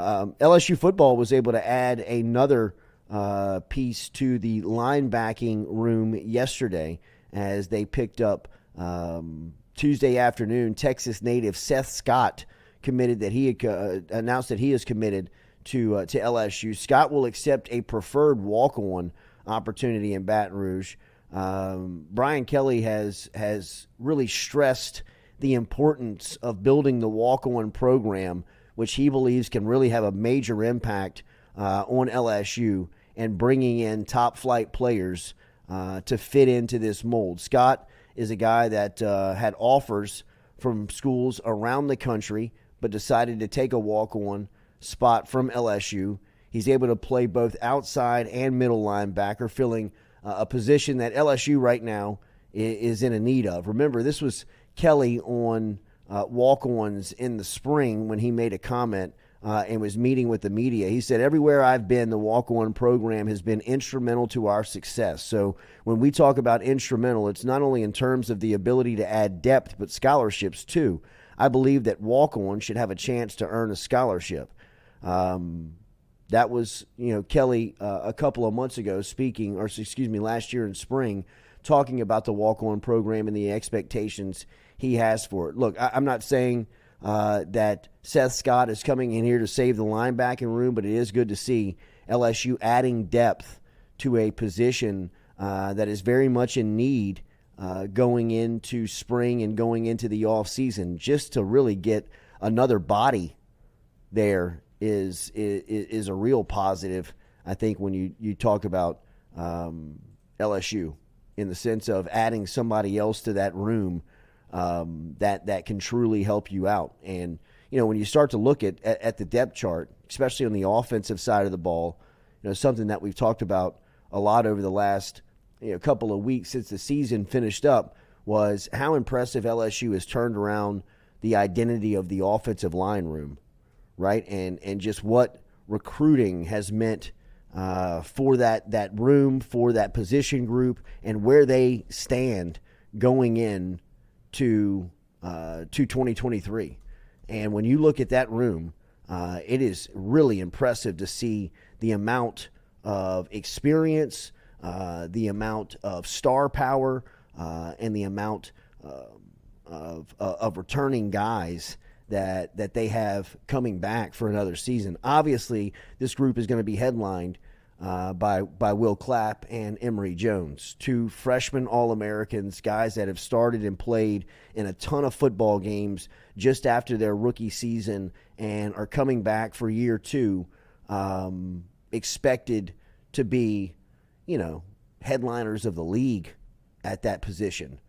LSU football was able to add another piece to the linebacking room yesterday as they picked up Tuesday afternoon. Texas native Seth Scott committed that he had, announced that he is committed to LSU. Scott will accept a preferred walk-on opportunity in Baton Rouge. Brian Kelly has really stressed the importance of building the walk-on program, which he believes can really have a major impact on LSU and bringing in top-flight players to fit into this mold. Scott is a guy that had offers from schools around the country but decided to take a walk-on spot from LSU. He's able to play both outside and middle linebacker, filling a position that LSU right now is in a need of. Remember, this was Kelly on walk-ons in the spring when he made a comment and was meeting with the media. He said, everywhere I've been, the walk-on program has been instrumental to our success. So when we talk about instrumental, it's not only in terms of the ability to add depth, but scholarships too. I believe that walk-on should have a chance to earn a scholarship. That was, Kelly a couple of months ago last year in spring, talking about the walk-on program and the expectations he has for it. Look, I'm not saying that Seth Scott is coming in here to save the linebacking room, but it is good to see LSU adding depth to a position that is very much in need going into spring and going into the offseason. Just to really get another body there is a real positive, I think, when you talk about LSU in the sense of adding somebody else to that room that can truly help you out. And, when you start to look at the depth chart, especially on the offensive side of the ball, something that we've talked about a lot over the last couple of weeks since the season finished up was how impressive LSU has turned around the identity of the offensive line room, right? And just what recruiting has meant for that room, for that position group, and where they stand going in to 2023. And when you look at that room, it is really impressive to see the amount of experience, the amount of star power, and the amount of returning guys that they have coming back for another season. Obviously, this group is going to be headlined by Will Clapp and Emory Jones, two freshman All-Americans, guys that have started and played in a ton of football games just after their rookie season and are coming back for year two, expected to be, headliners of the league at that position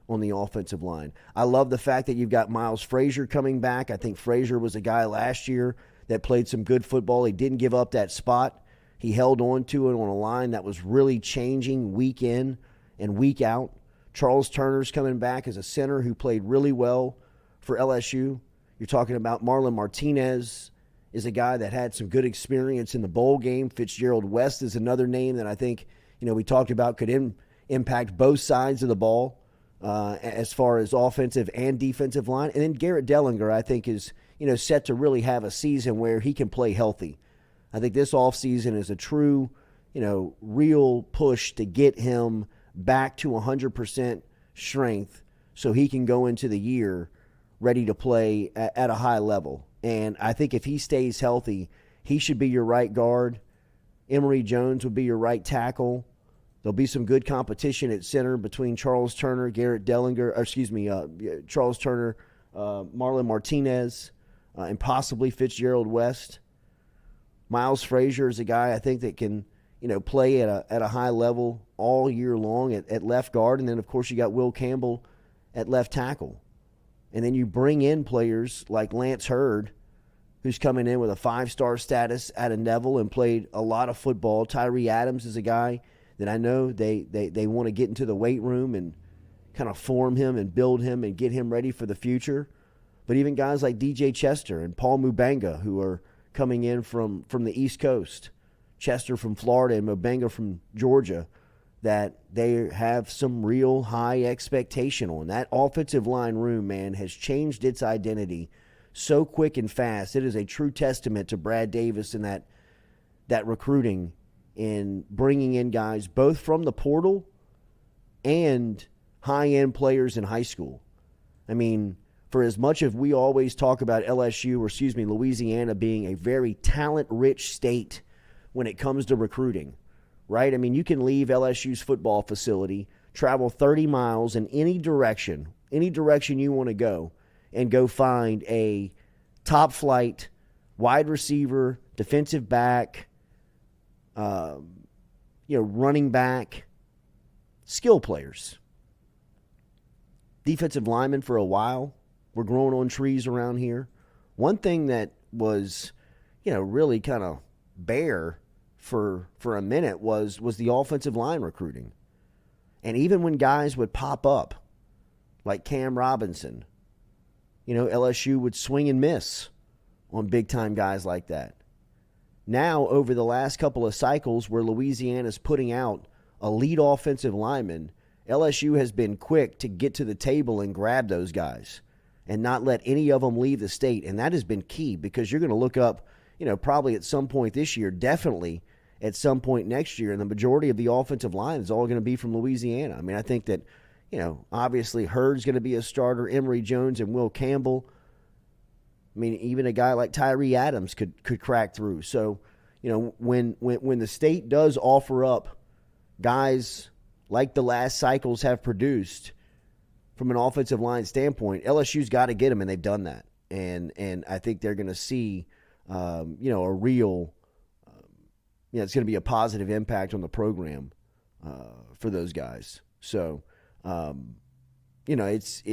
on the offensive line. I love the fact that you've got Miles Frazier coming back. I think Frazier was a guy last year that played some good football. He didn't give up that spot. He held on to it on a line that was really changing week in and week out. Charles Turner's coming back as a center who played really well for LSU. You're talking about Marlon Martinez is a guy that had some good experience in the bowl game. Fitzgerald West is another name that I think, we talked about could impact both sides of the ball as far as offensive and defensive line. And then Garrett Dellinger, I think, is, set to really have a season where he can play healthy. I think this offseason is a true, real push to get him back to 100% strength so he can go into the year ready to play at a high level. And I think if he stays healthy, he should be your right guard. Emory Jones would be your right tackle. There'll be some good competition at center between Charles Turner, Garrett Dellinger, Charles Turner, Marlon Martinez, and possibly Fitzgerald West. Miles Frazier is a guy I think that can, play at a high level all year long at left guard. And then, of course, you got Will Campbell at left tackle. And then you bring in players like Lance Hurd, who's coming in with a 5-star status out of Neville and played a lot of football. Tyree Adams is a guy that I know they want to get into the weight room and kind of form him and build him and get him ready for the future. But even guys like DJ Chester and Paul Mubanga, who are coming in from the East Coast, Chester from Florida and Mubanga from Georgia, that they have some real high expectation on. That offensive line room, man, has changed its identity so quick and fast. It is a true testament to Brad Davis and that recruiting in bringing in guys both from the portal and high-end players in high school. I mean, for as much as we always talk about Louisiana being a very talent-rich state when it comes to recruiting, right? I mean, you can leave LSU's football facility, travel 30 miles in any direction you want to go, and go find a top-flight wide receiver, defensive back, running back, skill players. Defensive linemen for a while were growing on trees around here. One thing that was, really kind of bare for a minute was the offensive line recruiting. And even when guys would pop up, like Cam Robinson, LSU would swing and miss on big-time guys like that. Now, over the last couple of cycles where Louisiana's putting out elite offensive linemen, LSU has been quick to get to the table and grab those guys and not let any of them leave the state. And that has been key, because you're going to look up, probably at some point this year, definitely at some point next year, and the majority of the offensive line is all going to be from Louisiana. I mean, I think that, obviously Hurd's going to be a starter, Emory Jones and Will Campbell. I mean, even a guy like Tyree Adams could crack through. So, when the state does offer up guys like the last cycles have produced from an offensive line standpoint, LSU's got to get them, and they've done that. And I think they're going to see, a real, it's going to be a positive impact on the program for those guys. So, it's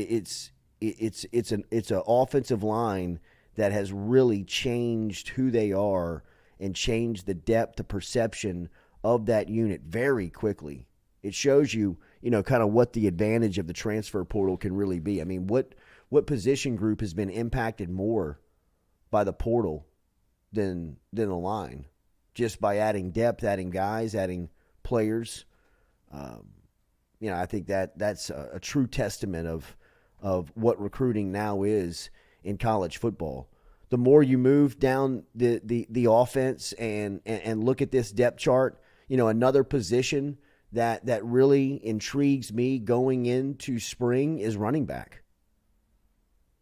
an offensive line that has really changed who they are and changed the depth, the perception of that unit very quickly. It shows you, kind of what the advantage of the transfer portal can really be. I mean, what position group has been impacted more by the portal than the line? Just by adding depth, adding guys, adding players. I think that's a true testament of what recruiting now is in college football. The more you move down the offense and look at this depth chart, another position that really intrigues me going into spring is running back.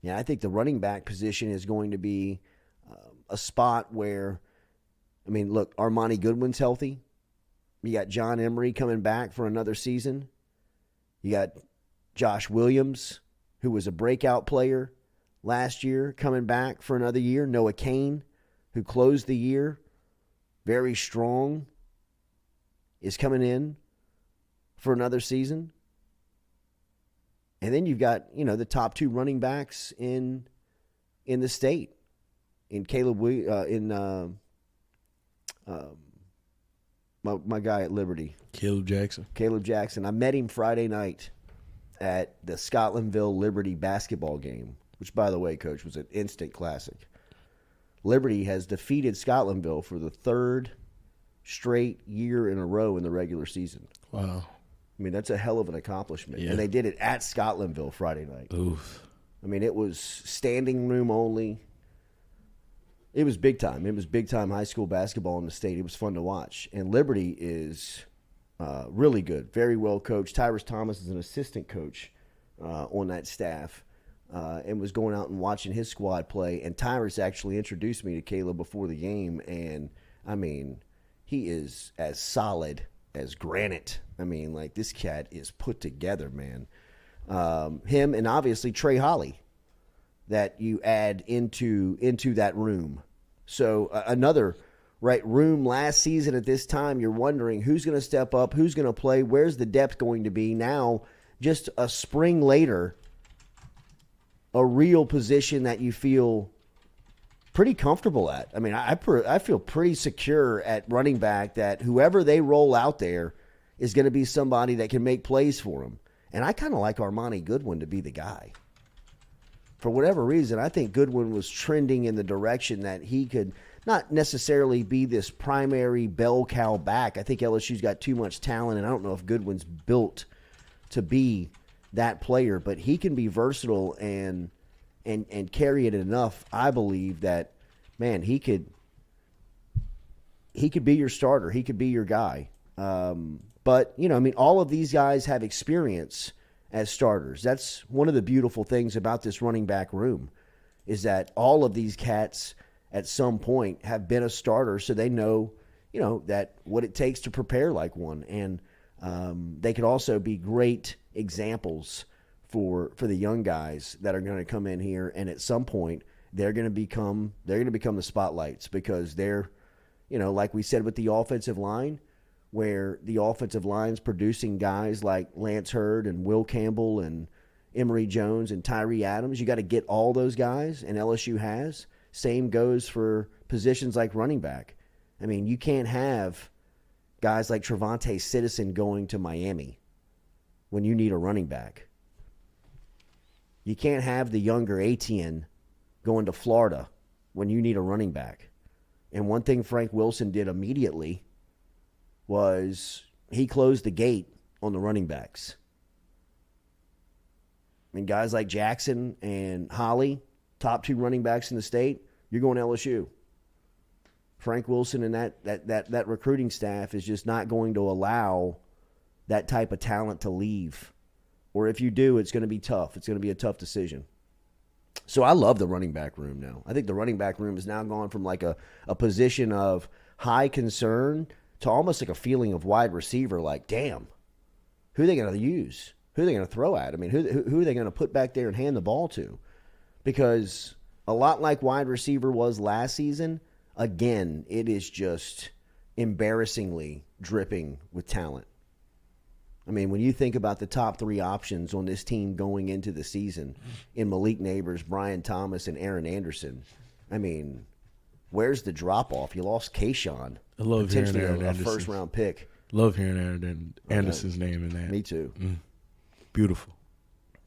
Yeah, I think the running back position is going to be a spot where, look, Armani Goodwin's healthy. You got John Emery coming back for another season. You got Josh Williams, who was a breakout player last year, coming back for another year. Noah Cain, who closed the year very strong, is coming in for another season. And then you've got, the top two running backs in the state, in my guy at Liberty. Caleb Jackson. I met him Friday night at the Scotlandville Liberty basketball game, which, by the way, Coach, was an instant classic. Liberty has defeated Scotlandville for the third straight year in a row in the regular season. Wow. That's a hell of an accomplishment. Yeah. And they did it at Scotlandville Friday night. Oof. It was standing room only. It was big time. It was big time high school basketball in the state. It was fun to watch. And Liberty is really good, very well coached. Tyrus Thomas is an assistant coach on that staff and was going out and watching his squad play. And Tyrus actually introduced me to Caleb before the game. And, he is as solid as granite. This cat is put together, man. Him and obviously Trey Holly that you add into that room. So another room last season at this time, you're wondering who's going to step up, who's going to play, where's the depth going to be. Now, just a spring later, a real position that you feel pretty comfortable at. I feel pretty secure at running back that whoever they roll out there is going to be somebody that can make plays for them. And I kind of like Armani Goodwin to be the guy. For whatever reason, I think Goodwin was trending in the direction that he could not necessarily be this primary bell cow back. I think LSU's got too much talent, and I don't know if Goodwin's built to be that player, but he can be versatile and and carry it enough, I believe that, man, he could be your starter. He could be your guy. But, all of these guys have experience as starters. That's one of the beautiful things about this running back room is that all of these cats at some point have been a starter, so they know, that what it takes to prepare like one. And they could also be great examples for the young guys that are going to come in here, and at some point they're going to become the spotlights because they're, like we said with the offensive line, where the offensive line's producing guys like Lance Hurd and Will Campbell and Emory Jones and Tyree Adams. You got to get all those guys, and LSU has. Same goes for positions like running back. I mean, you can't have guys like Trevante Citizen going to Miami when you need a running back. You can't have the younger Etienne going to Florida when you need a running back. And one thing Frank Wilson did immediately was he closed the gate on the running backs. I mean, guys like Jackson and Holly, top 2 running backs in the state, you're going to LSU. Frank Wilson and that recruiting staff is just not going to allow that type of talent to leave. Or if you do, it's going to be tough. It's going to be a tough decision. So I love the running back room now. I think the running back room has now gone from like a position of high concern to almost like a feeling of wide receiver, like, damn, who are they going to use? Who are they going to throw at? I mean, who are they going to put back there and hand the ball to? Because a lot like wide receiver was last season, again, it is just embarrassingly dripping with talent. I mean, when you think about the top 3 options on this team going into the season in Malik Neighbors, Brian Thomas, and Aaron Anderson, I mean, where's the drop-off? You lost Kayshawn. I love hearing Aaron a Anderson. first-round pick. Love hearing Aaron Anderson's name in that. Me too. Beautiful.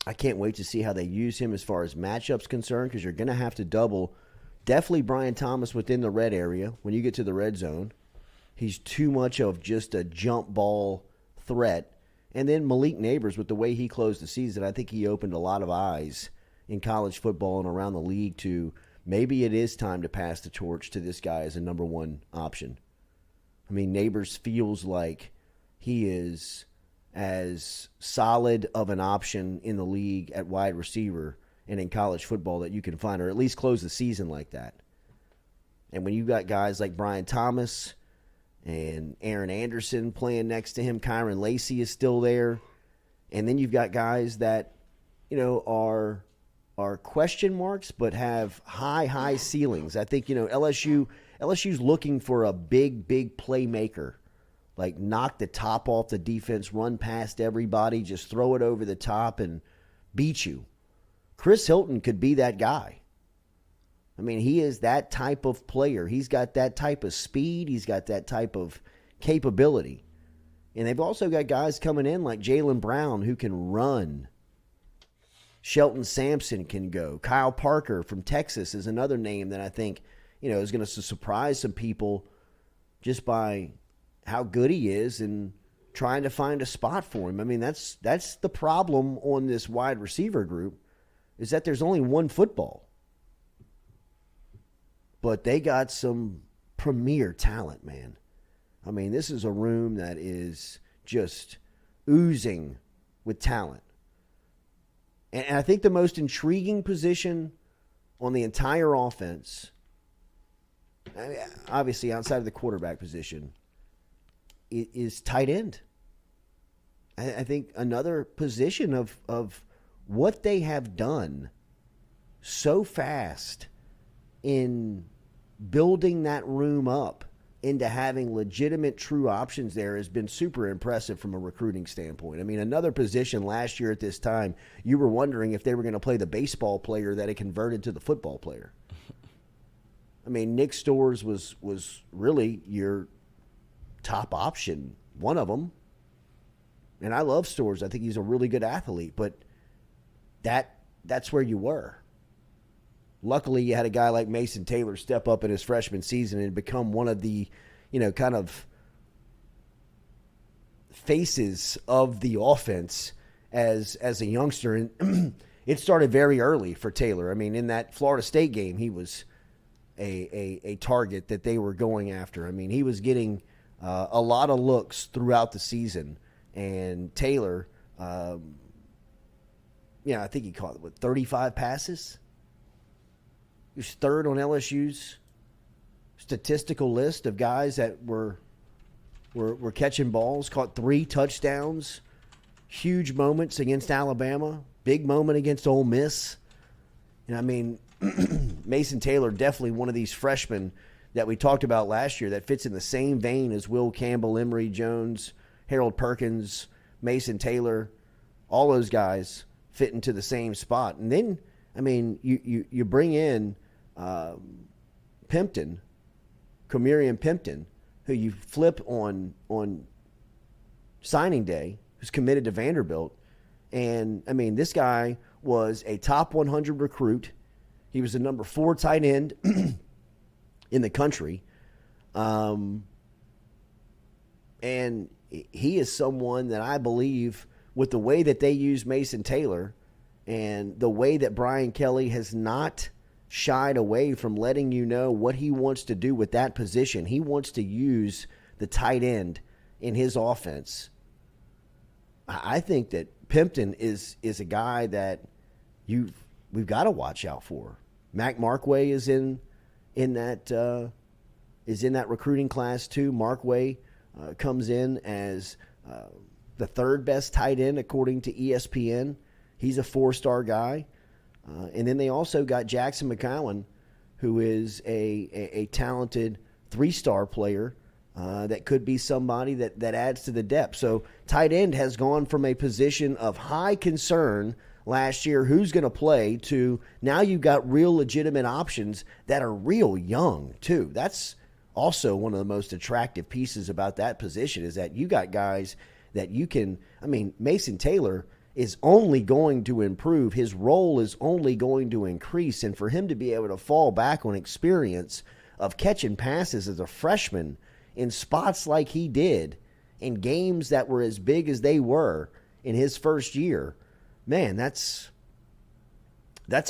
I can't wait to see how they use him as far as matchups concerned because you're going to have to double. Definitely Brian Thomas within the red area when you get to the red zone. He's too much of just a jump ball threat. And then Malik Neighbors, with the way he closed the season, I think he opened a lot of eyes in college football and around the league to maybe it is time to pass the torch to this guy as a number 1 option. I mean, Neighbors feels like he is as solid of an option in the league at wide receiver and in college football that you can find, or at least close the season like that. And when you got guys like Brian Thomas and Aaron Anderson playing next to him, Kyron Lacey is still there, and then you've got guys that, are question marks but have high ceilings. I think, LSU's looking for a big playmaker. Like knock the top off the defense, run past everybody, just throw it over the top and beat you. Chris Hilton could be that guy. I mean, he is that type of player. He's got that type of speed. He's got that type of capability. And they've also got guys coming in like Jaylen Brown who can run. Shelton Sampson can go. Kyle Parker from Texas is another name that I think, is going to surprise some people just by how good he is and trying to find a spot for him. I mean, that's the problem on this wide receiver group is that there's only one football. But they got some premier talent, man. I mean, this is a room that is just oozing with talent. And I think the most intriguing position on the entire offense, I mean, obviously outside of the quarterback position, is tight end. I think another position of what they have done so fast in building that room up into having legitimate true options there has been super impressive from a recruiting standpoint. I mean, another position last year at this time, you were wondering if they were going to play the baseball player that had converted to the football player. I mean, Nick Storrs was really your top option, one of them. And I love Storrs. I think he's a really good athlete, but that's where you were. Luckily, you had a guy like Mason Taylor step up in his freshman season and become one of the, kind of faces of the offense as a youngster. And it started very early for Taylor. I mean, in that Florida State game, he was a target that they were going after. I mean, he was getting a lot of looks throughout the season. And Taylor, I think he caught 35 passes. He was third on LSU's statistical list of guys that were catching balls, caught 3 touchdowns, huge moments against Alabama, big moment against Ole Miss. And I mean, Mason Taylor, definitely one of these freshmen that we talked about last year that fits in the same vein as Will Campbell, Emory Jones, Harold Perkins, Mason Taylor, all those guys fit into the same spot. And then, I mean, you bring in Pimpton, Comerian Pimpton, who you flip on signing day, who's committed to Vanderbilt. And, I mean, this guy was a top 100 recruit. He was the number 4 tight end in the country. And he is someone that I believe, with the way that they use Mason Taylor and the way that Brian Kelly has not shied away from letting you know what he wants to do with that position. He wants to use the tight end in his offense. I think that Pimpton is a guy that we've got to watch out for. Mac Markway is in that recruiting class too. Markway comes in as the 3rd best tight end according to ESPN. He's a 4-star guy. And then they also got Jackson McCowan, who is a talented 3-star player that could be somebody that adds to the depth. So tight end has gone from a position of high concern last year, who's going to play, to now you've got real legitimate options that are real young too. That's also one of the most attractive pieces about that position, is that you got guys that you can, I mean, Mason Taylor is only going to improve. His role is only going to increase. And for him to be able to fall back on experience of catching passes as a freshman in spots like he did, in games that were as big as they were in his first year, man, that's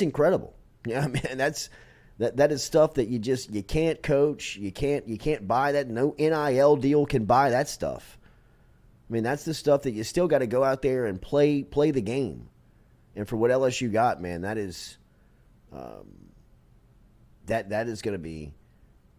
incredible. Yeah, man, that is stuff that you can't coach, you can't buy that. No NIL deal can buy that stuff. I mean, that's the stuff that you still got to go out there and play the game. And for what LSU got, man, that is that is going to be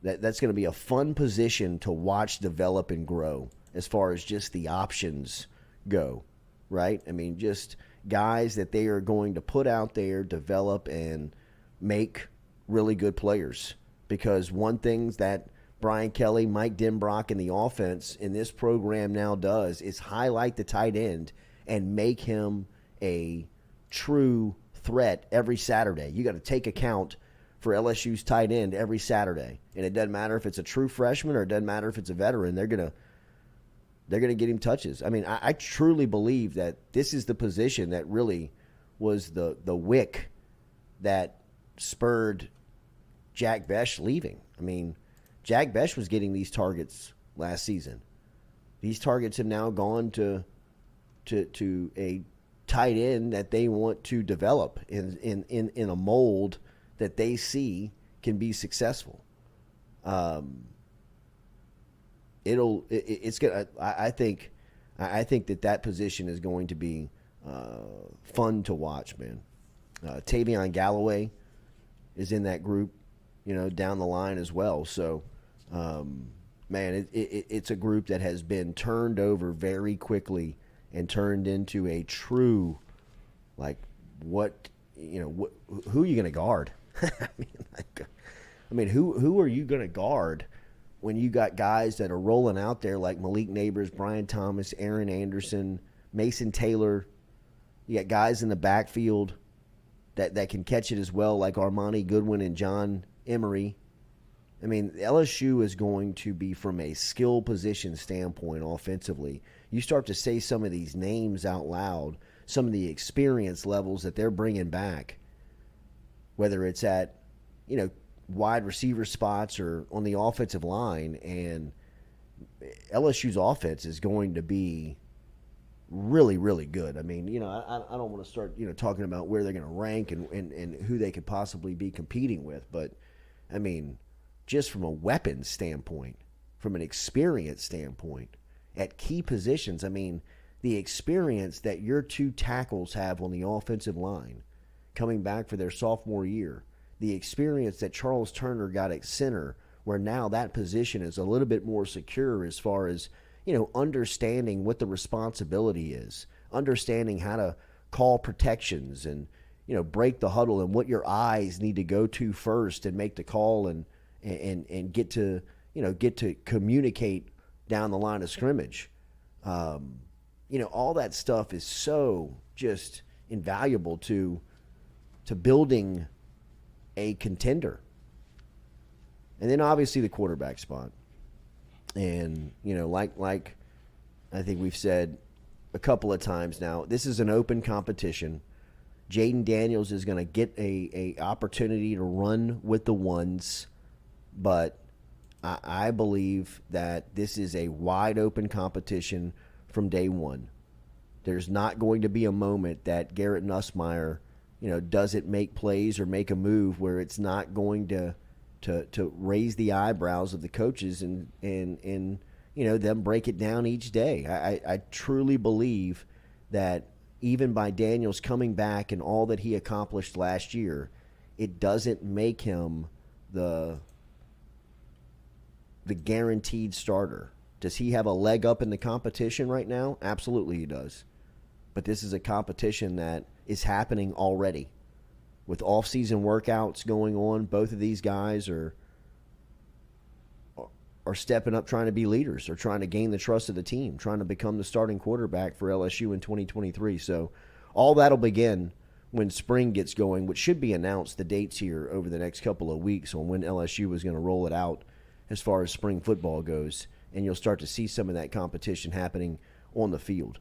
that's going to be a fun position to watch develop and grow as far as just the options go, right? I mean, just guys that they are going to put out there, develop, and make really good players. Because one thing that Brian Kelly, Mike Denbrock, and the offense in this program now does is highlight the tight end and make him a true threat every Saturday. You got to take account for LSU's tight end every Saturday. And it doesn't matter if it's a true freshman or it doesn't matter if it's a veteran. They're gonna get him touches. I mean, I truly believe that this is the position that really was the wick that spurred Jack Besh leaving. I mean, Jack Besh was getting these targets last season. These targets have now gone to a tight end that they want to develop in a mold that they see can be successful. It's gonna. I think that position is going to be fun to watch, man. Tavion Galloway is in that group, down the line as well. So, man, it's a group that has been turned over very quickly and turned into a true, like, who are you going to guard? I mean, who are you going to guard when you got guys that are rolling out there like Malik Neighbors, Brian Thomas, Aaron Anderson, Mason Taylor? You got guys in the backfield that can catch it as well, like Armani Goodwin and John Emery. I mean, LSU is going to be, from a skill position standpoint offensively, you start to say some of these names out loud, some of the experience levels that they're bringing back, whether it's at, wide receiver spots or on the offensive line. And LSU's offense is going to be really, really good. I mean, I don't want to start, talking about where they're going to rank and who they could possibly be competing with. But, I mean, just from a weapons standpoint, from an experience standpoint, at key positions, I mean, the experience that your two tackles have on the offensive line coming back for their sophomore year, the experience that Charles Turner got at center, where now that position is a little bit more secure as far as, understanding what the responsibility is, understanding how to call protections and, break the huddle and what your eyes need to go to first and make the call and get to, get to communicate down the line of scrimmage. All that stuff is so just invaluable to building a contender. And then obviously the quarterback spot. And, like I think we've said a couple of times now, this is an open competition. Jaden Daniels is going to get a opportunity to run with the ones, but I believe that this is a wide open competition from day one. There's not going to be a moment that Garrett Nussmeier, doesn't make plays or make a move where it's not going to raise the eyebrows of the coaches and them break it down each day. I truly believe that even by Daniels coming back and all that he accomplished last year, it doesn't make him the guaranteed starter. Does he have a leg up in the competition right now? Absolutely he does. But this is a competition that is happening already. With off-season workouts going on, both of these guys are stepping up trying to be leaders or trying to gain the trust of the team, trying to become the starting quarterback for LSU in 2023. So all that'll begin when spring gets going, which should be announced, the dates here over the next couple of weeks on when LSU is going to roll it out as far as spring football goes. And you'll start to see some of that competition happening on the field.